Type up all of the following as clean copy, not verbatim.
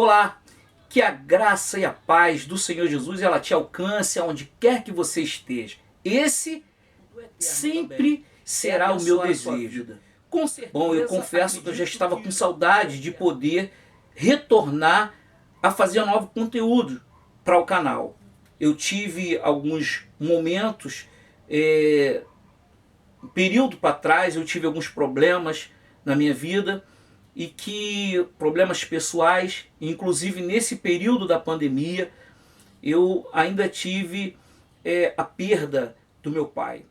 Olá, que a graça e a paz do Senhor Jesus ela te alcance aonde quer que você esteja. Esse sempre será o meu desejo. Bom, eu confesso que eu já estava com saudade de poder retornar a fazer um novo conteúdo para o canal. Eu tive alguns momentos, período para trás, eu tive alguns problemas na minha vida, e que problemas pessoais, inclusive nesse período da pandemia, eu ainda tive a perda do meu pai.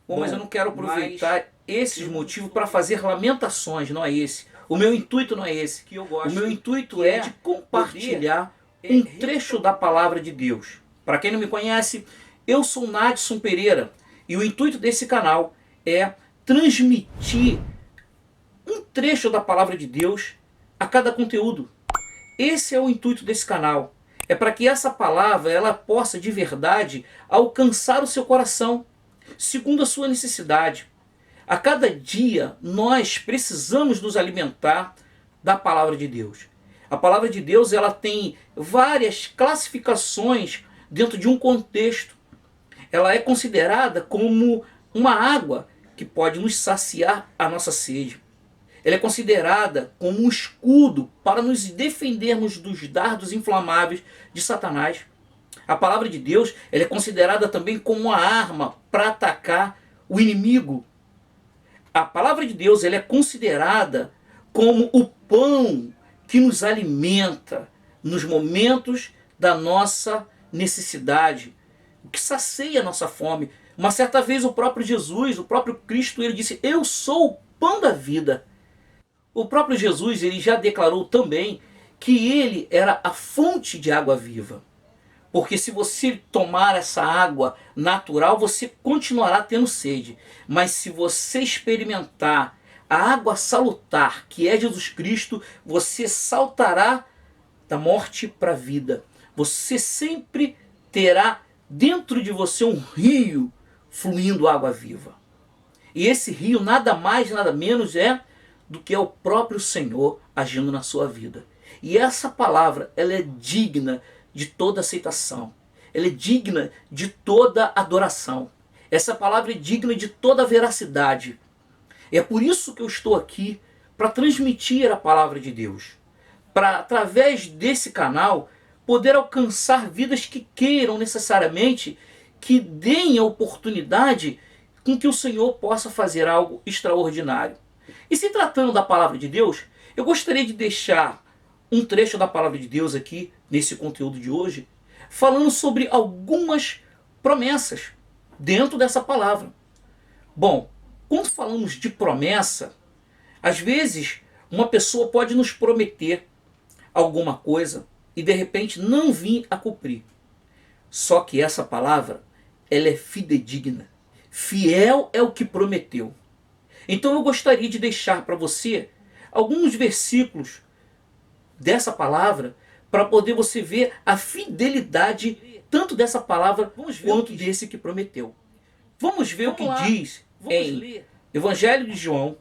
Bom, mas eu não quero aproveitar esses motivos para fazer lamentações, não é esse. O meu intuito não é esse. O meu intuito é de compartilhar um trecho da palavra de Deus. Para quem não me conhece, eu sou Nadson Pereira e o intuito desse canal é transmitir um trecho da palavra de Deus a cada conteúdo. Esse é o intuito desse canal. É para que essa palavra ela possa de verdade alcançar o seu coração, segundo a sua necessidade. A cada dia nós precisamos nos alimentar da palavra de Deus. A palavra de Deus ela tem várias classificações dentro de um contexto. Ela é considerada como uma água que pode nos saciar a nossa sede. Ela é considerada como um escudo para nos defendermos dos dardos inflamáveis de Satanás. A palavra de Deus ela é considerada também como uma arma para atacar o inimigo. A palavra de Deus ela é considerada como o pão que nos alimenta nos momentos da nossa necessidade, o que sacia a nossa fome. Uma certa vez o próprio Jesus, o próprio Cristo, ele disse: "Eu sou o pão da vida". O próprio Jesus ele já declarou também que ele era a fonte de água viva. Porque se você tomar essa água natural, você continuará tendo sede. Mas se você experimentar a água salutar, que é Jesus Cristo, você saltará da morte para a vida. Você sempre terá dentro de você um rio fluindo água viva. E esse rio nada mais, nada menos é do que é o próprio Senhor agindo na sua vida. E essa palavra, ela é digna de toda aceitação. Ela é digna de toda adoração. Essa palavra é digna de toda veracidade. É por isso que eu estou aqui, para transmitir a palavra de Deus. Para, através desse canal, poder alcançar vidas que queiram necessariamente, que deem a oportunidade com que o Senhor possa fazer algo extraordinário. E se tratando da palavra de Deus, eu gostaria de deixar um trecho da palavra de Deus aqui, nesse conteúdo de hoje, falando sobre algumas promessas dentro dessa palavra. Bom, quando falamos de promessa, às vezes uma pessoa pode nos prometer alguma coisa e de repente não vir a cumprir. Só que essa palavra, ela é fidedigna. Fiel é o que prometeu. Então eu gostaria de deixar para você alguns versículos dessa palavra para poder você ver a fidelidade tanto dessa palavra quanto desse que prometeu. Vamos ver o que diz em Evangelho de João,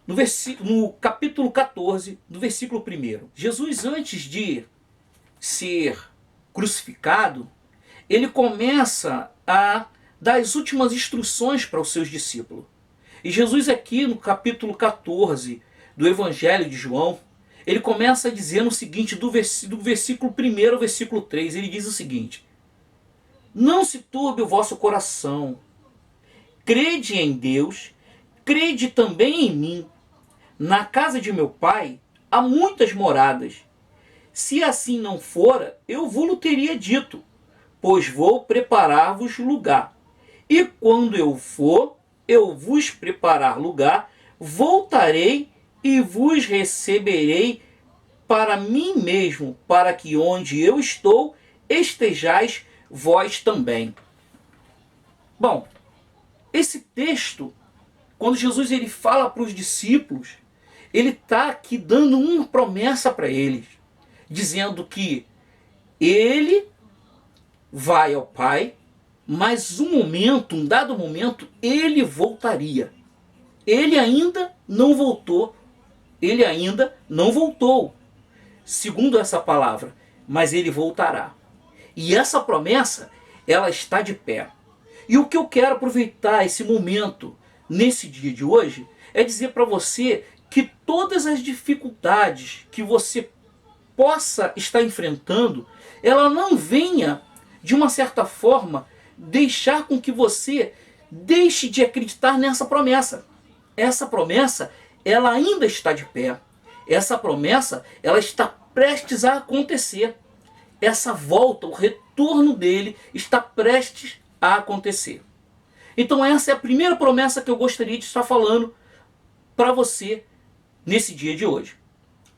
no capítulo 14, no versículo 1. Jesus, antes de ser crucificado, ele começa a dar as últimas instruções para os seus discípulos. E Jesus aqui no capítulo 14 do Evangelho de João, ele começa dizendo o seguinte, do versículo 1 ao versículo 3, ele diz o seguinte: "Não se turbe o vosso coração, crede em Deus, crede também em mim. Na casa de meu pai há muitas moradas. Se assim não fora, eu vou-lo teria dito, pois vou preparar-vos lugar. E quando eu for, eu vos preparar lugar, voltarei e vos receberei para mim mesmo, para que onde eu estou, estejais vós também." Bom, esse texto, quando Jesus ele fala para os discípulos, ele está aqui dando uma promessa para eles, dizendo que ele vai ao Pai, mas um dado momento, ele voltaria. Ele ainda não voltou. segundo essa palavra, mas ele voltará. E essa promessa, ela está de pé. E o que eu quero aproveitar esse momento, nesse dia de hoje, é dizer para você que todas as dificuldades que você possa estar enfrentando, ela não venha, de uma certa forma, deixar com que você deixe de acreditar nessa promessa. Essa promessa, ela ainda está de pé. Essa promessa, ela está prestes a acontecer. Essa volta, o retorno dele está prestes a acontecer. Então essa é a primeira promessa que eu gostaria de estar falando para você nesse dia de hoje.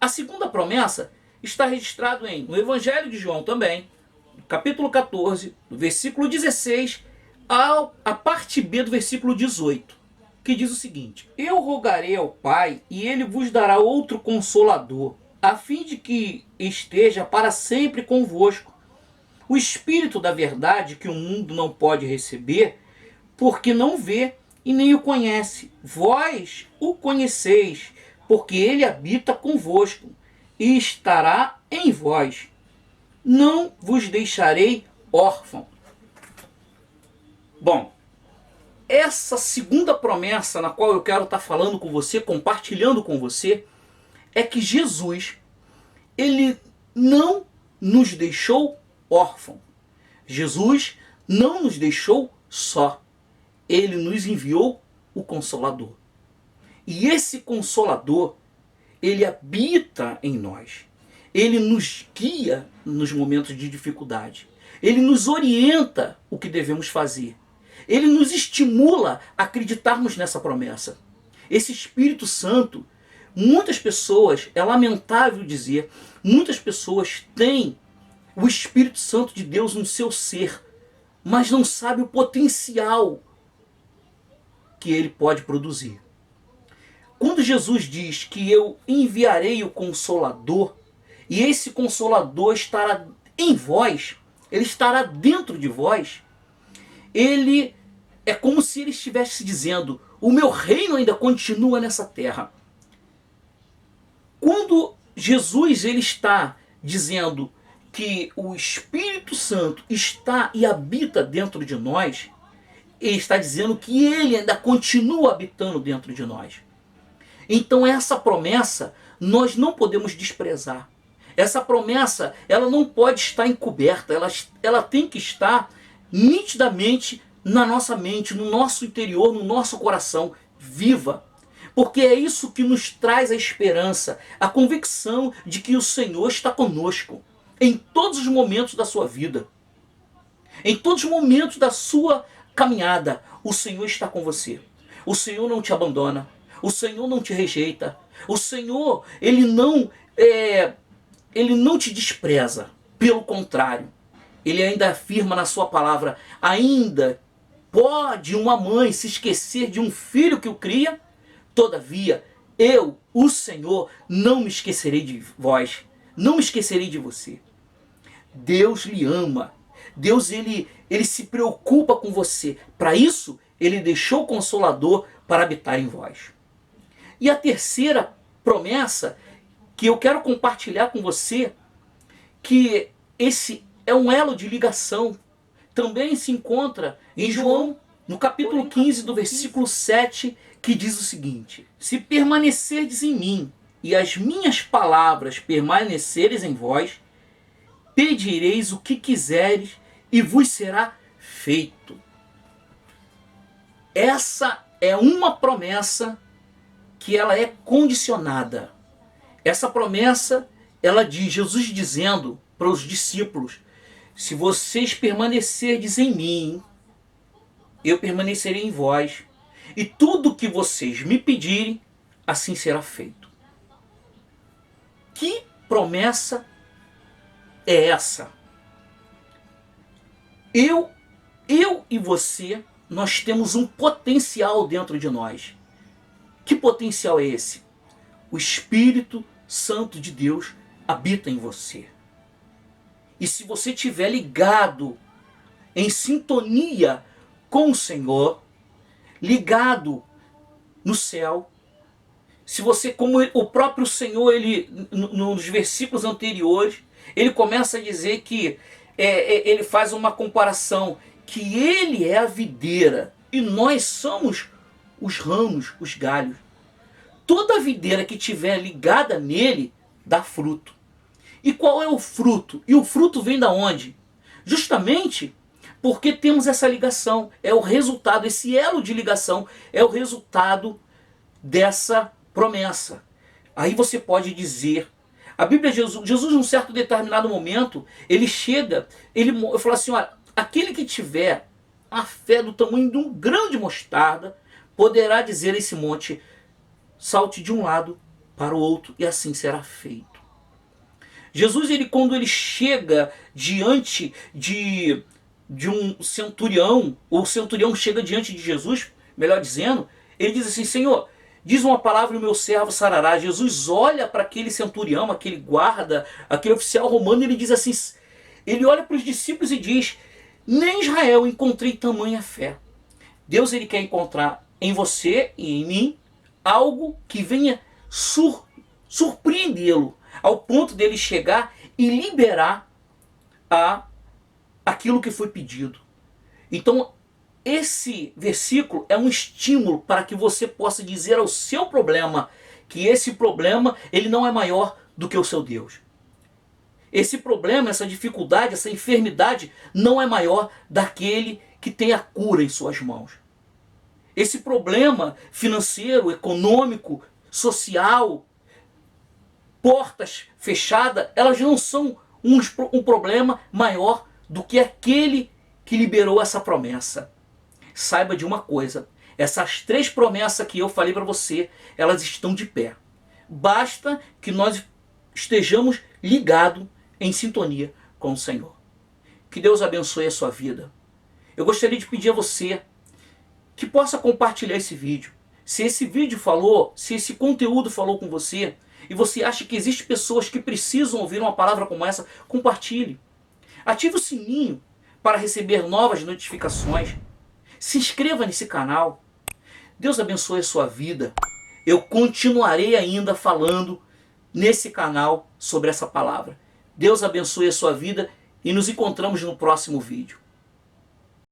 A segunda promessa está registrada no Evangelho de João também, capítulo 14, do versículo 16 a parte B do versículo 18, que diz o seguinte: Eu rogarei ao Pai, e ele vos dará outro Consolador, a fim de que esteja para sempre convosco, o Espírito da verdade, que o mundo não pode receber, porque não vê e nem o conhece. Vós o conheceis, porque ele habita convosco e estará em vós. Não vos deixarei órfão. Bom, essa segunda promessa na qual eu quero estar falando com você, compartilhando com você, é que Jesus, ele não nos deixou órfão. Jesus não nos deixou só. Ele nos enviou o Consolador. E esse Consolador, ele habita em nós. Ele nos guia nos momentos de dificuldade. Ele nos orienta o que devemos fazer. Ele nos estimula a acreditarmos nessa promessa. Esse Espírito Santo, muitas pessoas, é lamentável dizer, muitas pessoas têm o Espírito Santo de Deus no seu ser, mas não sabem o potencial que ele pode produzir. Quando Jesus diz que eu enviarei o Consolador, e esse Consolador estará em vós, ele estará dentro de vós, ele é como se ele estivesse dizendo: o meu reino ainda continua nessa terra. Quando Jesus ele está dizendo que o Espírito Santo está e habita dentro de nós, ele está dizendo que ele ainda continua habitando dentro de nós. Então essa promessa nós não podemos desprezar. Essa promessa, ela não pode estar encoberta, ela tem que estar nitidamente na nossa mente, no nosso interior, no nosso coração, viva. Porque é isso que nos traz a esperança, a convicção de que o Senhor está conosco em todos os momentos da sua vida. Em todos os momentos da sua caminhada, o Senhor está com você. O Senhor não te abandona. O Senhor não te rejeita. O Senhor, ele não te despreza. Pelo contrário, ele ainda afirma na sua palavra: ainda pode uma mãe se esquecer de um filho que o cria? Todavia, eu, o Senhor, não me esquecerei de vós. Não me esquecerei de você. Deus lhe ama. Deus, ele se preocupa com você. Para isso, ele deixou o Consolador para habitar em vós. E a terceira promessa que eu quero compartilhar com você, que esse é um elo de ligação, também se encontra em João, no capítulo 15, do versículo 7, que diz o seguinte: se permanecerdes em mim e as minhas palavras permaneceres em vós, pedireis o que quiseres e vos será feito. Essa é uma promessa que ela é condicionada. Essa promessa, ela diz, Jesus dizendo para os discípulos: se vocês permanecerdes em mim, eu permanecerei em vós, e tudo que vocês me pedirem, assim será feito. Que promessa é essa? Eu e você, nós temos um potencial dentro de nós. Que potencial é esse? O Espírito Santo de Deus habita em você. E se você estiver ligado, em sintonia com o Senhor, ligado no céu, Se você, como o próprio Senhor, ele nos versículos anteriores, ele começa a dizer que ele faz uma comparação, que ele é a videira e nós somos os ramos, os galhos. Toda videira que tiver ligada nele dá fruto. E qual é o fruto? E o fruto vem da onde? Justamente porque temos essa ligação, é o resultado, esse elo de ligação é o resultado dessa promessa. Aí você pode dizer, a Bíblia, Jesus num certo determinado momento, ele chega, ele fala assim, olha, aquele que tiver a fé do tamanho de um grão de mostarda, poderá dizer a esse monte, salte de um lado para o outro, e assim será feito. Jesus, quando ele chega diante de um centurião, ou o centurião chega diante de Jesus, melhor dizendo, ele diz assim, Senhor, diz uma palavra e o meu servo sarará. Jesus olha para aquele centurião, aquele guarda, aquele oficial romano, e ele diz assim, ele olha para os discípulos e diz, nem em Israel encontrei tamanha fé. Deus, ele quer encontrar em você e em mim algo que venha surpreendê-lo, ao ponto dele chegar e liberar aquilo que foi pedido. Então, esse versículo é um estímulo para que você possa dizer ao seu problema que esse problema ele não é maior do que o seu Deus. Esse problema, essa dificuldade, essa enfermidade não é maior daquele que tem a cura em suas mãos. Esse problema financeiro, econômico, social, portas fechadas, elas não são um problema maior do que aquele que liberou essa promessa. Saiba de uma coisa, essas 3 promessas que eu falei para você, elas estão de pé. Basta que nós estejamos ligados em sintonia com o Senhor. Que Deus abençoe a sua vida. Eu gostaria de pedir a você que possa compartilhar esse vídeo. Se esse vídeo falou, se esse conteúdo falou com você, e você acha que existem pessoas que precisam ouvir uma palavra como essa, compartilhe. Ative o sininho para receber novas notificações. Se inscreva nesse canal. Deus abençoe a sua vida. Eu continuarei ainda falando nesse canal sobre essa palavra. Deus abençoe a sua vida e nos encontramos no próximo vídeo.